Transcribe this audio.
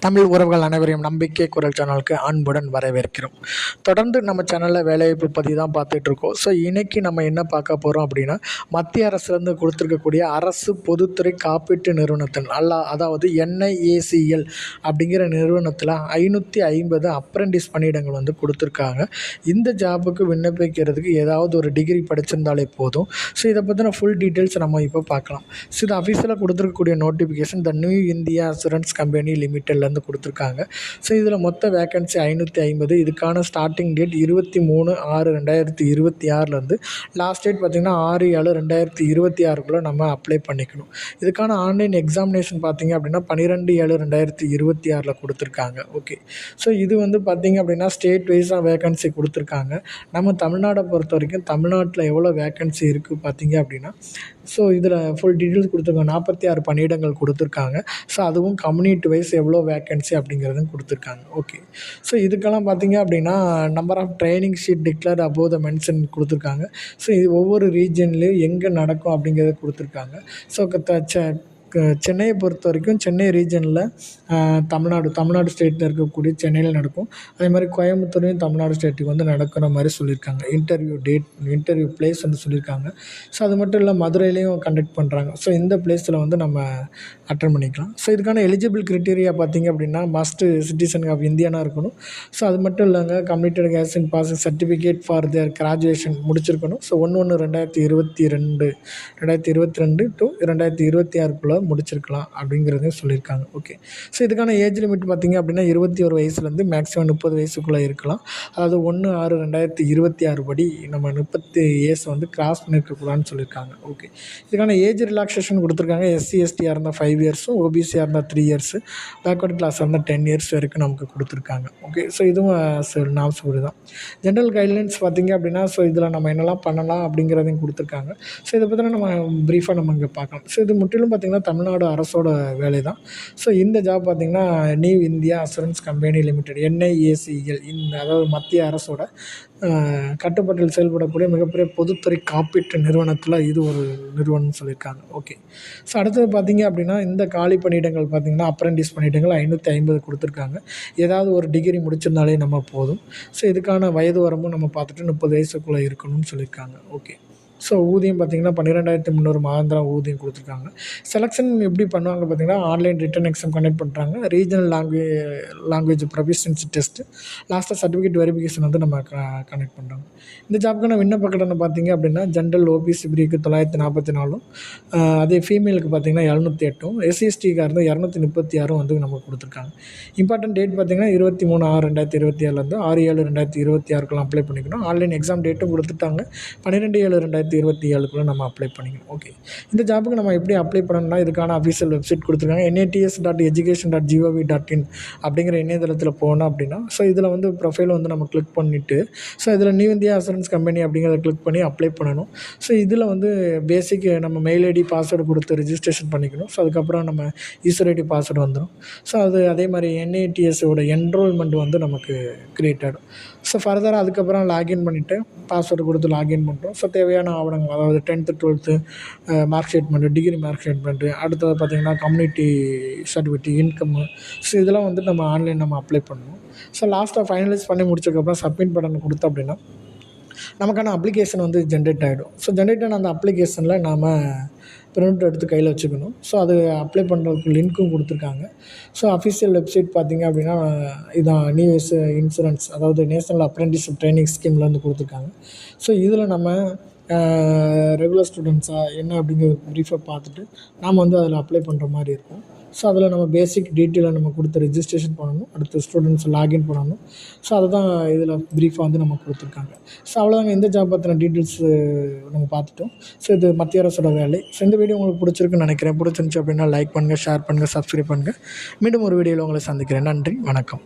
தமிழ் உறவுகள் அனைவரையும் நம்பிக்கை குரல் சேனலுக்கு அன்புடன் வரவேற்கிறோம். தொடர்ந்து நம்ம சேனலில் வேலைவாய்ப்பு பற்றி தான் பார்த்துட்ருக்கோம். ஸோ இன்றைக்கி நம்ம என்ன பார்க்க போகிறோம் அப்படின்னா, மத்திய அரசுலேருந்து கொடுத்துருக்கக்கூடிய அரசு பொதுத்துறை காப்பீட்டு நிறுவனத்தில் அதாவது NIACL அப்படிங்கிற நிறுவனத்தில் 550 அப்ரெண்டிஸ் பணியிடங்கள் வந்து கொடுத்துருக்காங்க. இந்த ஜாபுக்கு விண்ணப்பிக்கிறதுக்கு ஏதாவது ஒரு டிகிரி படிச்சிருந்தாலே போதும். ஸோ இதை பற்றின ஃபுல் டீட்டெயில்ஸ் நம்ம இப்போ பார்க்கலாம். ஸோ இது அஃபீஷியலாக கொடுத்துருக்கக்கூடிய notification the new India assurance company லிமிட்டட்லேருந்து கொடுத்துருக்காங்க. ஸோ இதில் மொத்த வேக்கன்சி 550. இதுக்கான ஸ்டார்டிங் டேட் 23/6/2026 லாஸ்ட் டேட் பார்த்திங்கன்னா 6/7/2026 நம்ம அப்ளை பண்ணிக்கணும். இதுக்கான ஆன்லைன் எக்ஸாமினேஷன் பார்த்திங்க அப்படின்னா 12/7/2026 கொடுத்துருக்காங்க. ஓகே, ஸோ இது வந்து பார்த்திங்க அப்படின்னா ஸ்டேட் வைஸாக வேக்கன்சி கொடுத்துருக்காங்க. நம்ம தமிழ்நாடை பொறுத்த வரைக்கும் தமிழ்நாட்டில் எவ்வளோ வேக்கன்சி இருக்குது பார்த்திங்க அப்படின்னா, ஸோ இதில் ஃபுல் டீட்டெயில்ஸ் கொடுத்துருக்காங்க. 46 பணியிடங்கள் கொடுத்துருக்காங்க. ஸோ அதுவும் கம்யூனிட்டி வைஸ் எவ்வளோ வேக்கன்சி அப்படிங்கிறதும் கொடுத்துருக்காங்க. ஓகே, ஸோ இதுக்கெல்லாம் பார்த்திங்க அப்படின்னா number of training sheet declared above the mention கொடுத்துருக்காங்க. ஸோ இது ஒவ்வொரு ரீஜன்லேயும் எங்கே நடக்கும் அப்படிங்கிறத கொடுத்துருக்காங்க. ஸோ சென்னையை பொறுத்த வரைக்கும் சென்னை ரீஜனில் தமிழ்நாடு ஸ்டேட்டில் இருக்கக்கூடிய சென்னையில் நடக்கும். அதே மாதிரி கோயம்புத்தூரையும் தமிழ்நாடு ஸ்டேட்டுக்கு வந்து நடக்கிற மாதிரி சொல்லியிருக்காங்க. இன்டர்வியூ பிளேஸ் வந்து சொல்லியிருக்காங்க. ஸோ அது மட்டும் இல்லை, மதுரையிலையும் கண்டக்ட் பண்ணுறாங்க. ஸோ இந்த பிளேஸில் வந்து நம்ம அட்டன் பண்ணிக்கலாம். ஸோ இதுக்கான எலிஜிபிள் க்ரைட்டீரியா பார்த்திங்க அப்படின்னா மஸ்ட்டு சிட்டிசன் ஆஃப் இந்தியானாக இருக்கணும். ஸோ அது மட்டும் இல்லைங்க, completed case in passing certificate for their graduation முடிச்சிருக்கணும். ஸோ 1/1/2022 டு 2026 முடிச்சிருக்கலாம் அப்படிங்கிறதையும் சொல்லியிருக்காங்க. ஓகே, ஸோ இதுக்கான ஏஜ் லிமிட் பார்த்திங்க அப்படின்னா 21 வயசுலேருந்து மேக்ஸிமம் 30 வயசுக்குள்ளே இருக்கலாம். அதாவது 1/6/2026 படி நம்ம 30 இயர்ஸ் வந்து கிராஸ் பண்ணியிருக்கக்கூடாதுன்னு சொல்லியிருக்காங்க. ஓகே, இதுக்கான ஏஜ் ரிலாக்ஸேஷன் கொடுத்துருக்காங்க. SC/STயாக இருந்தால் 5 இயர்ஸும், OBCயாக இருந்தால் 3 இயர்ஸு, பேக்வர்ட் கிளாஸாக இருந்தால் 10 இயர்ஸ் வரைக்கும் நமக்கு கொடுத்துருக்காங்க. ஓகே, ஸோ இதுவும் நாம் சொல்லி தான் ஜென்ரல் கைட்லைன்ஸ் பார்த்திங்க அப்படின்னா, ஸோ இதில் நம்ம என்னெல்லாம் பண்ணலாம் அப்படிங்கிறதையும் கொடுத்துருக்காங்க. ஸோ இதை பற்றின நம்ம ப்ரீஃபாக நம்ம இங்கே பார்க்கலாம். ஸோ இது முற்றிலும் பார்த்திங்கன்னா தமிழ்நாடு அரசோட வேலை தான். ஸோ இந்த ஜாப் பார்த்திங்கன்னா new India assurance company limited NIACL அதாவது மத்திய அரசோட கட்டுப்பாட்டில் செயல்படக்கூடிய மிகப்பெரிய பொதுத்துறை காப்பீட்டு நிறுவனத்தில் இது ஒரு நிறுவனம்னு சொல்லியிருக்காங்க. ஓகே, ஸோ அடுத்தது பார்த்திங்க அப்படின்னா இந்த காலி பணியிடங்கள் பார்த்திங்கன்னா அப்ரெண்டிஸ் பணியிடங்கள் 550 கொடுத்துருக்காங்க. ஏதாவது ஒரு டிகிரி முடிச்சிருந்தாலே நம்ம போதும். ஸோ இதுக்கான வயது வரம்பும் நம்ம பார்த்துட்டு 30 வயசுக்குள்ளே இருக்கணும்னு சொல்லியிருக்காங்க. ஓகே, ஸோ ஊதியம் பார்த்திங்கன்னா 12,300 மாதாந்திர ஊதியம் கொடுத்துருக்காங்க. செலெக்ஷன் எப்படி பண்ணுவாங்க பார்த்திங்கன்னா, ஆன்லைன் ரிட்டன் எக்ஸாம் கண்டக்ட் பண்ணுறாங்க. ரீஜனல் லாங்குவேஜ் ப்ரொஃபிஷியன்சி டெஸ்ட்டு, லாஸ்ட்டாக சர்டிஃபிகேட் வெரிஃபிகேஷன் வந்து நம்ம கண்டக்ட் பண்ணுறாங்க. இந்த ஜாப்புக்கான விண்ணப்ப கட்டணம் பார்த்திங்க அப்படின்னா ஜென்ரல் OBC பிரிவுக்கு 944, அதே ஃபீமேலுக்கு பார்த்திங்கன்னா 708, SC/STக்காக இருந்தால் 236 வந்து நமக்கு கொடுத்துருக்காங்க. இம்பார்ட்டன்ட் டேட் பார்த்திங்கன்னா 23/6/2027 6/7/2026 அப்ளை பண்ணிக்கணும். ஆன்லைன் எக்ஸாம் டேட்டும் கொடுத்துட்டாங்க. 12/7/2027 நம்ம அப்ளை பண்ணிக்கணும். ஓகே, இந்த ஜாப்புக்கு நம்ம எப்படி அப்ளை பண்ணணும்னா, இதுக்கான அஃபீஷியல் வெப்சைட் கொடுத்துருக்காங்க. nats.education.gov.in அப்படிங்கிற இணையதளத்தில் போனோம் அப்படின்னா, ஸோ இதில் வந்து ப்ரொஃபைலை வந்து நம்ம கிளிக் பண்ணிவிட்டு, ஸோ இதில் நியூ இந்தியா அசூரன்ஸ் கம்பெனி அப்படிங்கிறத கிளிக் பண்ணி அப்ளை பண்ணணும். ஸோ இதில் வந்து பேசிக் நம்ம மெயில் ஐடி பாஸ்வேர்டு கொடுத்து ரிஜிஸ்ட்ரேஷன் பண்ணிக்கணும். ஸோ அதுக்கப்புறம் நம்ம யூசர் ஐடி பாஸ்வேர்டு வந்துடும். ஸோ அதே மாதிரி NITSஓட என்ரோல்மெண்ட் வந்து நமக்கு க்ரியேட் ஆகிடும். ஸோ ஃபர்தராக அதுக்கப்புறம் லாகின் பண்ணிவிட்டு பாஸ்வேர்டு கொடுத்து லாகின் பண்ணுறோம். ஸோ தேவையான ஆவணங்கள், அதாவது 10th 12th mark statement, degree mark statement, அடுத்தது பார்த்திங்கன்னா கம்யூனிட்டி சர்டிஃபிகேட், இன்கம்மு, ஸோ இதெல்லாம் வந்து நம்ம ஆன்லைன் நம்ம அப்ளை பண்ணணும். ஸோ லாஸ்ட்டாக ஃபைனலைஸ் பண்ணி முடிச்சதுக்கப்புறம் சப்மிட் பட்டன் கொடுத்தோம் அப்படின்னா நமக்கான அப்ளிகேஷன் வந்து ஜென்ரேட் ஆகிடும். ஸோ ஜென்ரேட் ஆன அந்த அப்ளிகேஷனில் நாம் பிரிண்ட் எடுத்து கையில் வச்சுக்கணும். ஸோ அது அப்ளை பண்ணுறதுக்கு லிங்க்கும் கொடுத்துருக்காங்க. ஸோ அஃபிஷியல் வெப்சைட் பார்த்திங்க அப்படின்னா இதான் நியூ இன்சூரன்ஸ், அதாவது நேஷனல் அப்ரெண்டிஸ்ஷிப் ட்ரைனிங் ஸ்கீம்லேருந்து கொடுத்துருக்காங்க. ஸோ இதில் நம்ம ரெகுலர் ஸ்டூடெண்ட்ஸாக என்ன அப்படிங்கிற ப்ரீஃபாக பார்த்துட்டு நாம் வந்து அதில் அப்ளை பண்ணுற மாதிரி இருக்கும். ஸோ அதில் நம்ம பேசிக் டீட்டெயிலை நம்ம கொடுத்து ரெஜிஸ்ட்ரேஷன் பண்ணணும். அடுத்து ஸ்டூடெண்ட்ஸ் லாகின் பண்ணணும். ஸோ அதுதான் இதில் ப்ரீஃபாக வந்து நம்ம கொடுத்துருக்காங்க. ஸோ அவ்வளோதாங்க, இந்த ஜாப் பற்றின டீட்டெயில்ஸ் நம்ம பார்த்துட்டோம். ஸோ இது மத்திய அரசோட வேலை. ஸோ இந்த வீடியோ உங்களுக்கு பிடிச்சிருக்குன்னு நினைக்கிறேன். பிடிச்சிருந்துச்சி அப்படின்னா லைக் பண்ணுங்கள், ஷேர் பண்ணுங்கள், சப்ஸ்கிரைப் பண்ணுங்கள். மீண்டும் ஒரு வீடியோவில் உங்களை சந்திக்கிறேன். நன்றி, வணக்கம்.